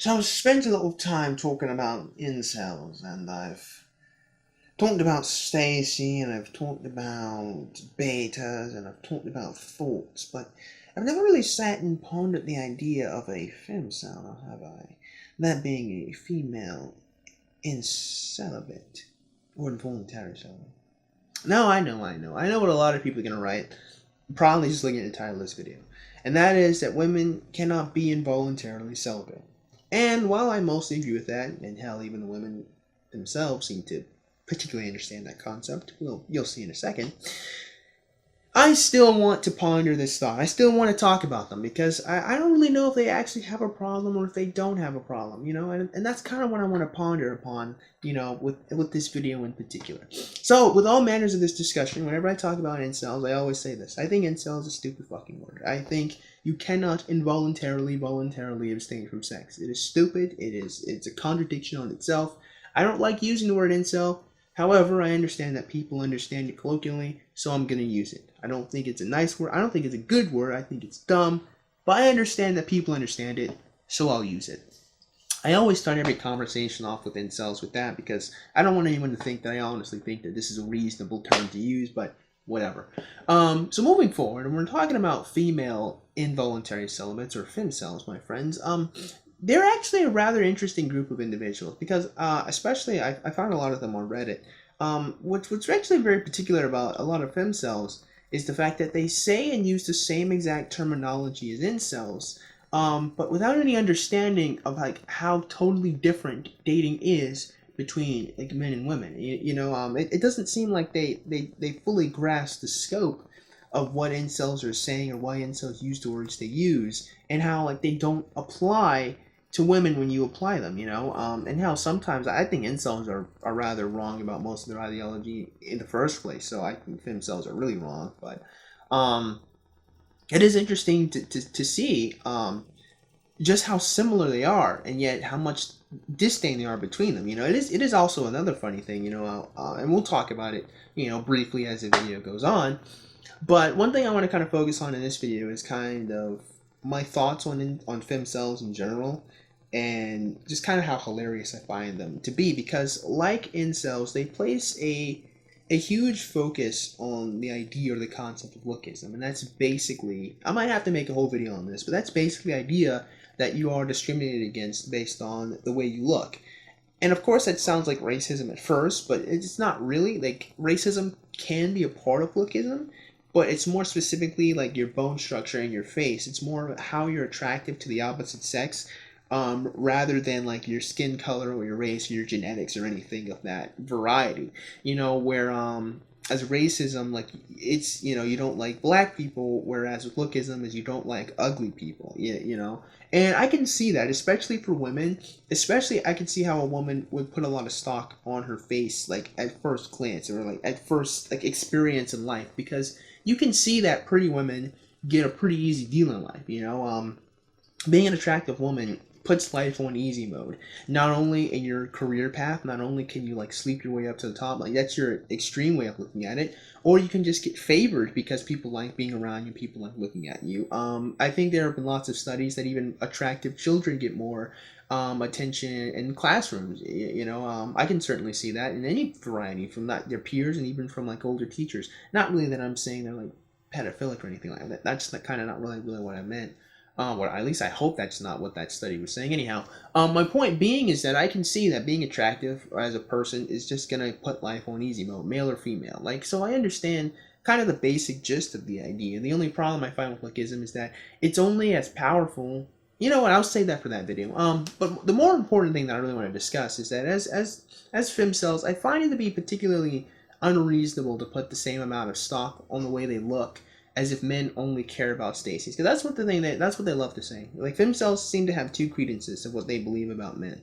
So I've spent a lot of time talking about incels, and I've talked about Stacy, and I've talked about betas, and I've talked about thoughts, but I've never really sat and pondered the idea of a femcel, have I? That being a female incelibate, or involuntary celibate. No, I know what a lot of people are going to write, probably just looking at the title of this video, and that is that women cannot be involuntarily celibate. And while I mostly agree with that, and hell, even the women themselves seem to particularly understand that concept, you'll see in a second, I still want to ponder this thought. I still want to talk about them because I don't really know if they actually have a problem or if they don't have a problem, and that's kind of what I want to ponder upon, with this video in particular. So, with all manners of this discussion, whenever I talk about incels, I always say this. I think incel is a stupid fucking word. I think you cannot voluntarily abstain from sex. It is stupid. It's a contradiction on itself. I don't like using the word incel. However, I understand that people understand it colloquially, so I'm going to use it. I don't think it's a nice word. I don't think it's a good word. I think it's dumb. But I understand that people understand it, so I'll use it. I always start every conversation off with incels with that because I don't want anyone to think that I honestly think that this is a reasonable term to use, but whatever. So moving forward, and we're talking about female involuntary celibates, or femcels, my friends. They're actually a rather interesting group of individuals because, especially, I found a lot of them on Reddit. What's actually very particular about a lot of femcels is the fact that they say and use the same exact terminology as incels, but without any understanding of like how totally different dating is between like men and women. It doesn't seem like they fully grasp the scope of what incels are saying or why incels use the words they use and how like they don't apply to women when you apply them, and how sometimes I think incels are rather wrong about most of their ideology in the first place, so I think femcels are really wrong, but it is interesting to see just how similar they are and yet how much disdain there are between them. It is also another funny thing, and we'll talk about it, briefly as the video goes on, but one thing I want to kind of focus on in this video is kind of my thoughts on femcels in general, and just kind of how hilarious I find them to be, because like incels, they place a huge focus on the idea or the concept of lookism, and that's basically, I might have to make a whole video on this, but that's basically the idea that you are discriminated against based on the way you look. And of course that sounds like racism at first, but it's not really. Like, racism can be a part of lookism, but it's more specifically like your bone structure and your face. It's more how you're attractive to the opposite sex, rather than like your skin color or your race or your genetics or anything of that variety. Where as racism, like, it's, you don't like black people, whereas with lookism is you don't like ugly people. And I can see that, especially for women. Especially I can see how a woman would put a lot of stock on her face, like at first glance, or like at first like experience in life, because you can see that pretty women get a pretty easy deal in life. Being an attractive woman puts life on easy mode. Not only in your career path, not only can you like sleep your way up to the top, like that's your extreme way of looking at it, or you can just get favored because people like being around you, people like looking at you. I think there have been lots of studies that even attractive children get more attention in classrooms. I can certainly see that in any variety, from that their peers and even from like older teachers. Not really that I'm saying they're like pedophilic or anything like that. That's kind of not really what I meant. Well, at least I hope that's not what that study was saying. Anyhow, my point being is that I can see that being attractive as a person is just going to put life on easy mode, male or female. Like, so I understand kind of the basic gist of the idea. The only problem I find with lookism is that it's only as powerful. You know what? I'll save that for that video. But the more important thing that I really want to discuss is that as femcels, I find it to be particularly unreasonable to put the same amount of stock on the way they look as if men only care about Stacy's, because that's what they love to say. Like, femcels seem to have two credences of what they believe about men.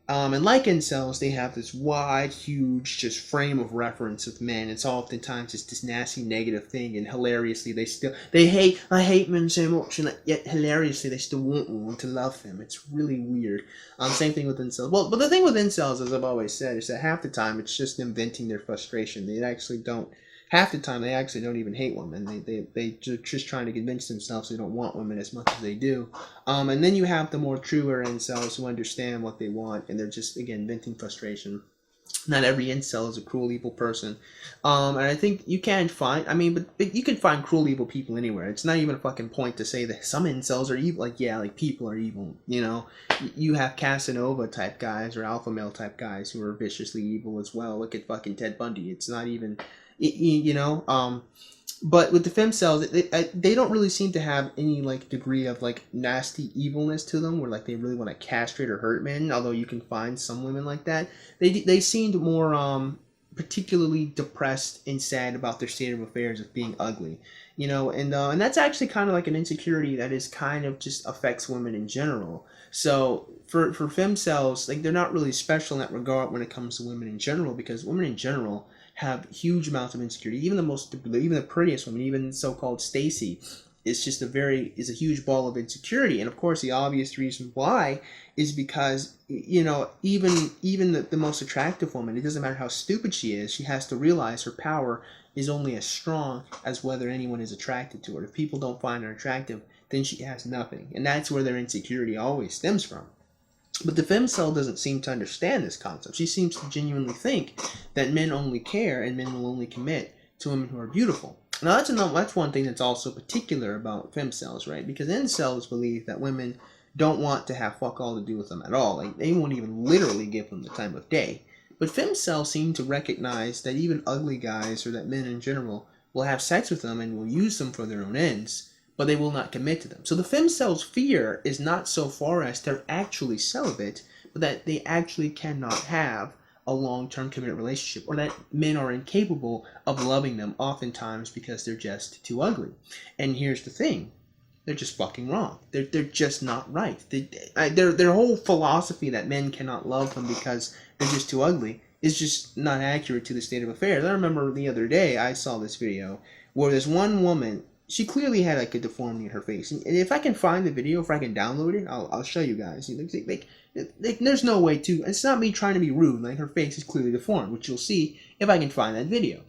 And like incels, they have this wide, huge, just frame of reference of men. It's oftentimes just this nasty, negative thing, and hilariously, I hate men so much, and yet hilariously, they still want to love them. It's really weird. Same thing with incels. Well, but the thing with incels, as I've always said, is that half the time, it's just them venting their frustration. They actually don't half the time they actually don't even hate women. They just trying to convince themselves they don't want women as much as they do. And then you have the more truer incels who understand what they want, and they're just, again, venting frustration. Not every incel is a cruel, evil person. And I think you can find, but you can find cruel, evil people anywhere. It's not even a fucking point to say that some incels are evil. Like, yeah, like, people are evil, you know? You have Casanova type guys or alpha male type guys who are viciously evil as well. Look at fucking Ted Bundy. It's not even, you know? But with the Femcels, they don't really seem to have any, like, degree of, like, nasty evilness to them where, like, they really want to castrate or hurt men, although you can find some women like that. They seemed more particularly depressed and sad about their state of affairs of being ugly, you know, and that's actually kind of like an insecurity that is kind of just affects women in general. So for Femcels, like, they're not really special in that regard when it comes to women in general, because women in general have huge amounts of insecurity. Even the prettiest woman, even so-called Stacy, is just a huge ball of insecurity. And of course, the obvious reason why is because, you know, even the most attractive woman, it doesn't matter how stupid she is, she has to realize her power is only as strong as whether anyone is attracted to her. If people don't find her attractive, then she has nothing, and that's where their insecurity always stems from. But the femcel doesn't seem to understand this concept. She seems to genuinely think that men only care and men will only commit to women who are beautiful. Now that's one thing that's also particular about femcels, right? Because incels believe that women don't want to have fuck all to do with them at all. Like, they won't even literally give them the time of day. But femcels seem to recognize that even ugly guys, or that men in general, will have sex with them and will use them for their own ends, but they will not commit to them. So the femcels' fear is not so far as they're actually celibate, but that they actually cannot have a long-term committed relationship, or that men are incapable of loving them oftentimes because they're just too ugly. And here's the thing. They're just fucking wrong. They're just not right. Their whole philosophy that men cannot love them because they're just too ugly is just not accurate to the state of affairs. I remember the other day I saw this video where this one woman, she clearly had like a deformity in her face. And if I can find the video, if I can download it, I'll show you guys. Like, there's no way to, it's not me trying to be rude, like, her face is clearly deformed, which you'll see if I can find that video.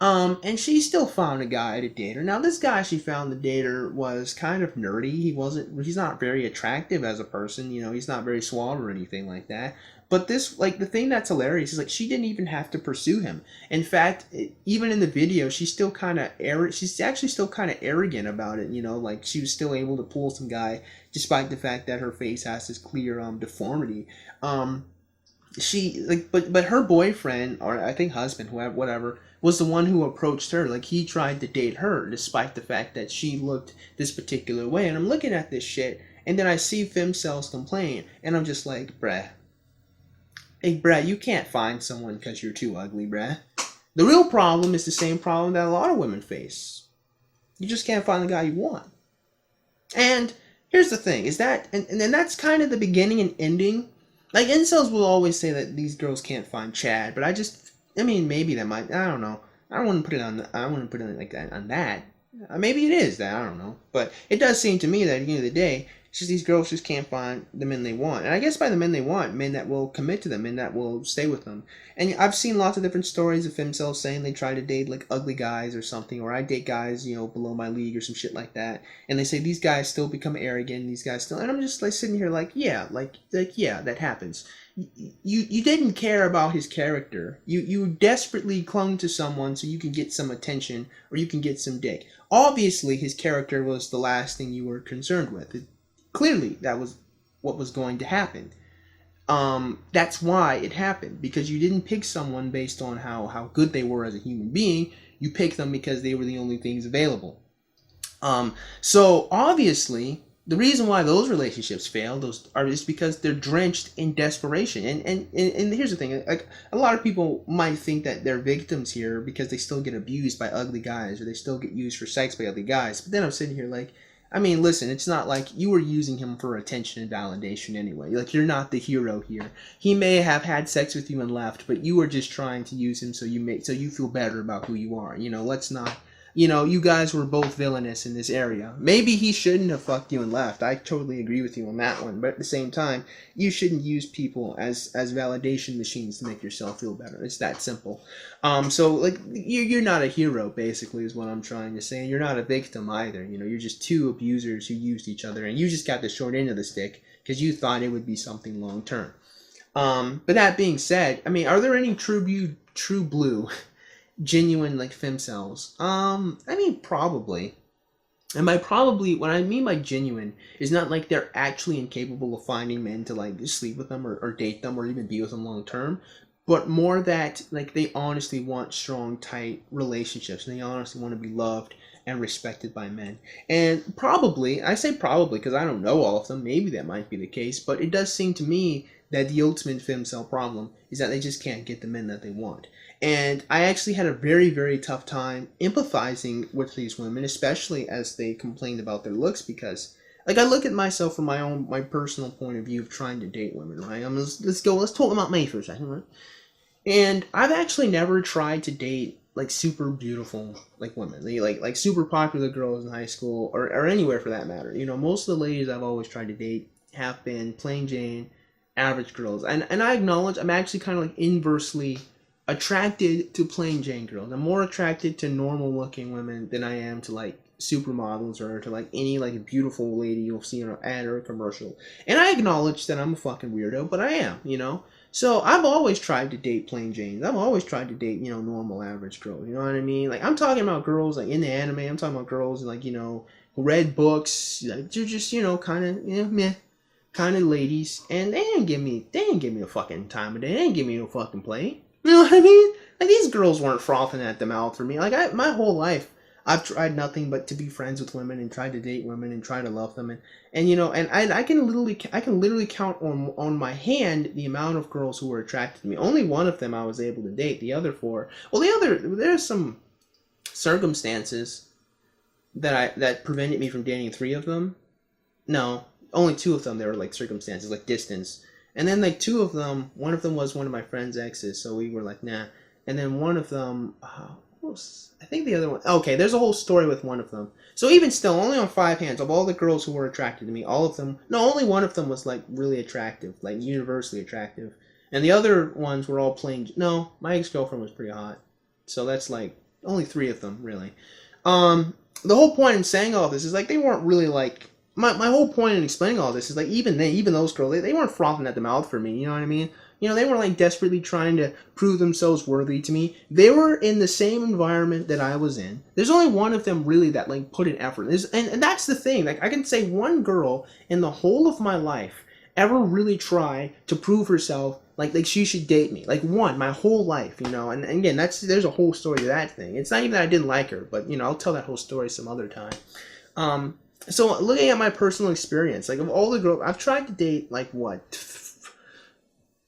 And she still found a guy to date her. Now, this guy she found to date her was kind of nerdy. He's not very attractive as a person, you know, he's not very suave or anything like that. But this, like, the thing that's hilarious is, like, she didn't even have to pursue him. In fact, even in the video, she's still kind of she's actually still kind of arrogant about it, you know, like, she was still able to pull some guy despite the fact that her face has this clear deformity. But her boyfriend, or I think husband, whatever, was the one who approached her. Like, he tried to date her despite the fact that she looked this particular way. And I'm looking at this shit, and then I see femcels complain, and I'm just like, bruh. Hey, bruh, you can't find someone because you're too ugly, bruh. The real problem is the same problem that a lot of women face. You just can't find the guy you want. And here's the thing, is that, and then that's kind of the beginning and ending. Like, incels will always say that these girls can't find Chad, but maybe that might, I don't know. I wouldn't put it like that on that. Maybe it is that, I don't know. But it does seem to me that at the end of the day, it's just these girls just can't find the men they want. And I guess by the men they want, men that will commit to them, men that will stay with them. And I've seen lots of different stories of femcels saying they try to date, like, ugly guys or something, or I date guys, you know, below my league or some shit like that. And they say these guys still become arrogant, these guys still, and I'm just like sitting here like, yeah, yeah, that happens. You didn't care about his character. You desperately clung to someone so you can get some attention or you can get some dick. Obviously, his character was the last thing you were concerned with. Clearly, that was what was going to happen. That's why it happened, because you didn't pick someone based on how good they were as a human being. You picked them because they were the only things available. So obviously, the reason why those relationships fail is because they're drenched in desperation. And here's the thing, like, a lot of people might think that they're victims here because they still get abused by ugly guys, or they still get used for sex by ugly guys. But then I'm sitting here like, I mean, listen, it's not like you were using him for attention and validation anyway. Like, you're not the hero here. He may have had sex with you and left, but you were just trying to use him so you feel better about who you are. You know, let's not you know, you guys were both villainous in this area. Maybe he shouldn't have fucked you and left. I totally agree with you on that one. But at the same time, you shouldn't use people as validation machines to make yourself feel better. It's that simple. So like you're not a hero, basically, is what I'm trying to say. And you're not a victim either. You know, you're just two abusers who used each other, and you just got the short end of the stick because you thought it would be something long term. But that being said, I mean, are there any true blue genuine like femcels? I mean, probably. And by probably, what I mean by genuine is not like they're actually incapable of finding men to like sleep with them or date them or even be with them long term, but more that like they honestly want strong, tight relationships, and they honestly want to be loved and respected by men. And probably, I say probably because I don't know all of them, maybe that might be the case, but it does seem to me that the ultimate femcel problem is that they just can't get the men that they want. And I actually had a very, very tough time empathizing with these women, especially as they complained about their looks, because like I look at myself from my personal point of view of trying to date women, right? Let's talk about me for a second, right? And I've actually never tried to date like super beautiful like women, like super popular girls in high school or anywhere for that matter. You know, most of the ladies I've always tried to date have been plain Jane, average girls, and I acknowledge I'm actually kind of like inversely attracted to plain Jane girls. I'm more attracted to normal looking women than I am to like supermodels or to like any like beautiful lady you'll see in an ad or a commercial. And I acknowledge that I'm a fucking weirdo, but I am, you know. So I've always tried to date plain Janes. I've always tried to date, you know, normal average girls. You know what I mean? Like I'm talking about girls like in the anime. I'm talking about girls like, you know, who read books. Like, they're just, you know, kind of, you know, meh kind of ladies, and they didn't give me a fucking time of day. They didn't give me no fucking play. You know what I mean? Like these girls weren't frothing at the mouth for me. Like my whole life, I've tried nothing but to be friends with women and try to date women and try to love them, and you know, and I can literally count on my hand the amount of girls who were attracted to me. Only one of them I was able to date. The other four, well, there's some circumstances that prevented me from dating three of them. No, only two of them. There were like circumstances, like distance. And then like two of them, one of them was one of my friend's exes, so we were like, nah. And then one of them, I think the other one, okay, there's a whole story with one of them. So even still, only on 5 hands, of all the girls who were attracted to me, all of them, no, only one of them was like really attractive, like universally attractive. And the other ones were all plain, no, my ex-girlfriend was pretty hot. So that's like, only 3 of them, really. The whole point in saying all this is like, they weren't really like, my whole point in explaining all this is like even those girls, they weren't frothing at the mouth for me, you know what I mean? You know, they weren't like desperately trying to prove themselves worthy to me. They were in the same environment that I was in. There's only one of them really that like put in effort. And that's the thing. Like I can say one girl in the whole of my life ever really try to prove herself like she should date me. Like one, my whole life, you know. And again, there's a whole story to that thing. It's not even that I didn't like her, but you know, I'll tell that whole story some other time. So looking at my personal experience, like of all the girls, I've tried to date like what?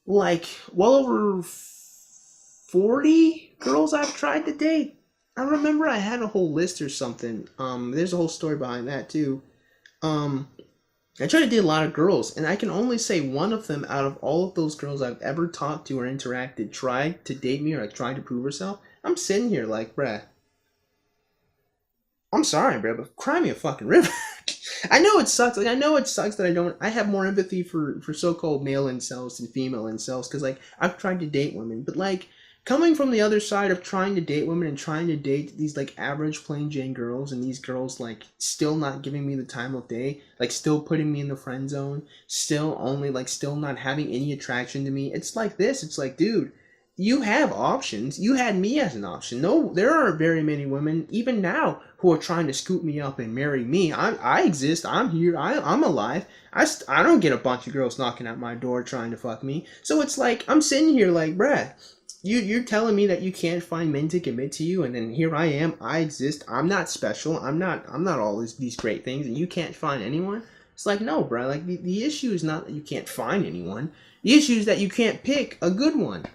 Like well over 40 girls I've tried to date. I remember I had a whole list or something. There's a whole story behind that too. I tried to date a lot of girls, and I can only say one of them out of all of those girls I've ever talked to or interacted tried to date me or like tried to prove herself. I'm sitting here like, bruh, I'm sorry, bro, but cry me a fucking river. I know it sucks. Like, I know it sucks that I have more empathy for so-called male incels than female incels, because, like, I've tried to date women, but, like, coming from the other side of trying to date women and trying to date these, like, average plain Jane girls, and these girls, like, still not giving me the time of day, like, still putting me in the friend zone, still not having any attraction to me, it's like this. It's like, dude, you have options. You had me as an option. No, there aren't very many women, even now, who are trying to scoop me up and marry me. I exist. I'm here. I'm alive. I don't get a bunch of girls knocking at my door trying to fuck me. So it's like, I'm sitting here like, bruh, you're telling me that you can't find men to commit to you, and then here I am. I exist. I'm not special. I'm not all these great things, and you can't find anyone? It's like, no, bruh. Like, the issue is not that you can't find anyone. The issue is that you can't pick a good one.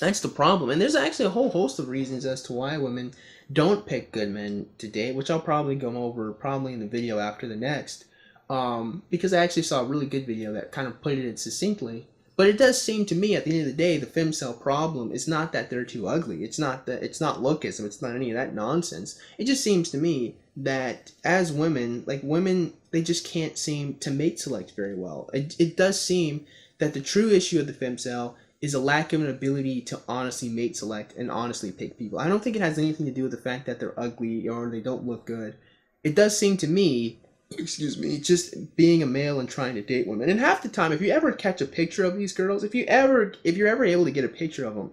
That's the problem. And there's actually a whole host of reasons as to why women don't pick good men to date, which I'll probably go over probably in the video after the next. Because I actually saw a really good video that kind of put it in succinctly. But it does seem to me, at the end of the day, the femcel problem is not that they're too ugly. It's not lookism. It's not any of that nonsense. It just seems to me that as women, like women, they just can't seem to mate select very well. It does seem that the true issue of the femcel is a lack of an ability to honestly mate select and honestly pick people. I don't think it has anything to do with the fact that they're ugly or they don't look good. It does seem to me, excuse me, just being a male and trying to date women. And half the time, if you ever catch a picture of these girls, if you're ever able to get a picture of them,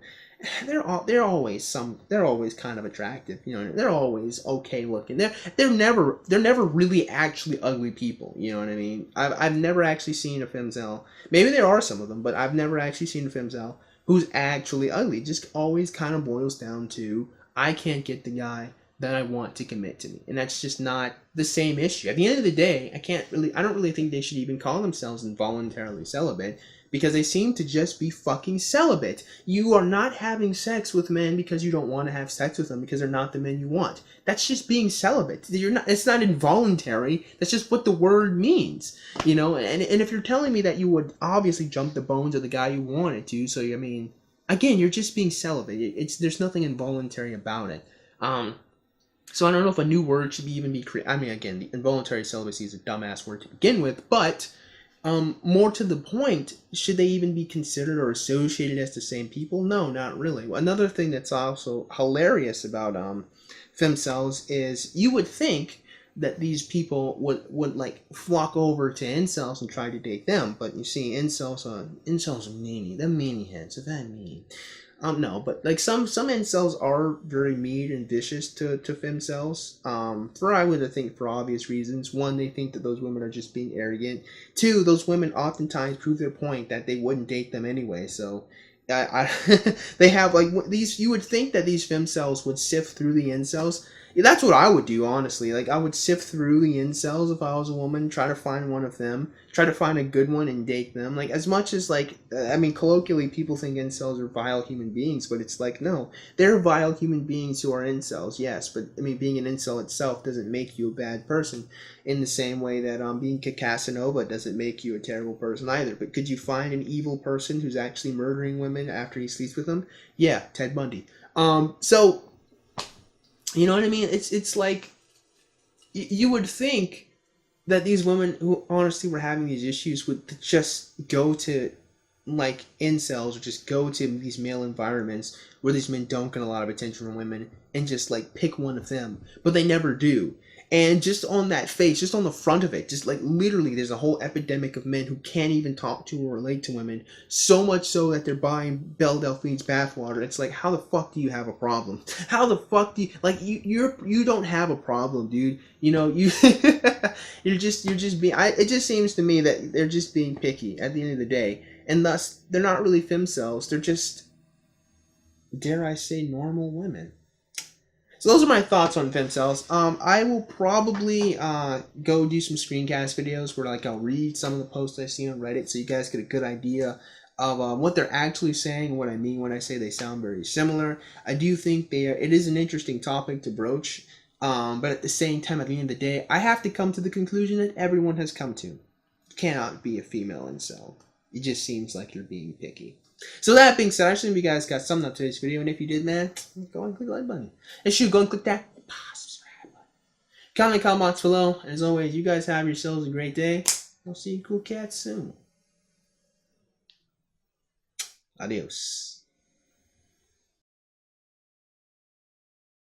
they're always kind of attractive. You know, they're always okay looking. They're never really actually ugly people. You know what I mean? I've never actually seen a femcel. Maybe there are some of them, but I've never actually seen a femcel who's actually ugly. It just always kind of boils down to, I can't get the guy that I want to commit to me, and that's just not the same issue. At the end of the day, I don't really think they should even call themselves involuntarily celibate, because they seem to just be fucking celibate. You are not having sex with men because you don't want to have sex with them because they're not the men you want. That's just being celibate. It's not involuntary. That's just what the word means, you know. And if you're telling me that you would obviously jump the bones of the guy you wanted to, so I mean, again, you're just being celibate. There's nothing involuntary about it. So I don't know if a new word should even be created. I mean, again, the involuntary celibacy is a dumbass word to begin with, but more to the point, should they even be considered or associated as the same people? No, not really. Another thing that's also hilarious about femcels is you would think that these people would like flock over to incels and try to date them, but you see, incels are meanie. They're meanie heads. They're that mean. No, but like some incels are very mean and vicious to femcels. I would think for obvious reasons. One, they think that those women are just being arrogant. Two, those women oftentimes prove their point that they wouldn't date them anyway. So, they have like these. You would think that these femcels would sift through the incels. That's what I would do, honestly. Like, I would sift through the incels if I was a woman, try to find one of them, try to find a good one and date them. Like, as much as, like, I mean, colloquially, people think incels are vile human beings, but it's like, no. They're vile human beings who are incels, yes, but, I mean, being an incel itself doesn't make you a bad person, in the same way that being a Casanova doesn't make you a terrible person either. But could you find an evil person who's actually murdering women after he sleeps with them? Yeah, Ted Bundy. So... You know what I mean? It's like, you would think that these women who honestly were having these issues would just go to, like, incels, or just go to these male environments where these men don't get a lot of attention from women and just, like, pick one of them. But they never do. And just on that face, just on the front of it, just like literally there's a whole epidemic of men who can't even talk to or relate to women, so much so that they're buying Belle Delphine's bathwater. It's like, how the fuck do you have a problem? How the fuck do you, like, you don't have a problem, dude. You know, you're just being, it just seems to me that they're just being picky at the end of the day. And thus, they're not really femcels. They're just, dare I say, normal women. So those are my thoughts on femcels. I will probably go do some screencast videos where, like, I'll read some of the posts I see on Reddit so you guys get a good idea of what they're actually saying and what I mean when I say they sound very similar. I do think it is an interesting topic to broach, but at the same time, at the end of the day, I have to come to the conclusion that everyone has come to. You cannot be a female incel. It just seems like you're being picky. So that being said, I assume you guys got something out of today's video, and if you did, man, go and click the like button. And shoot, go and click that subscribe button. Comment in the comment box below, and as always, you guys have yourselves a great day. I'll see you cool cats soon. Adios.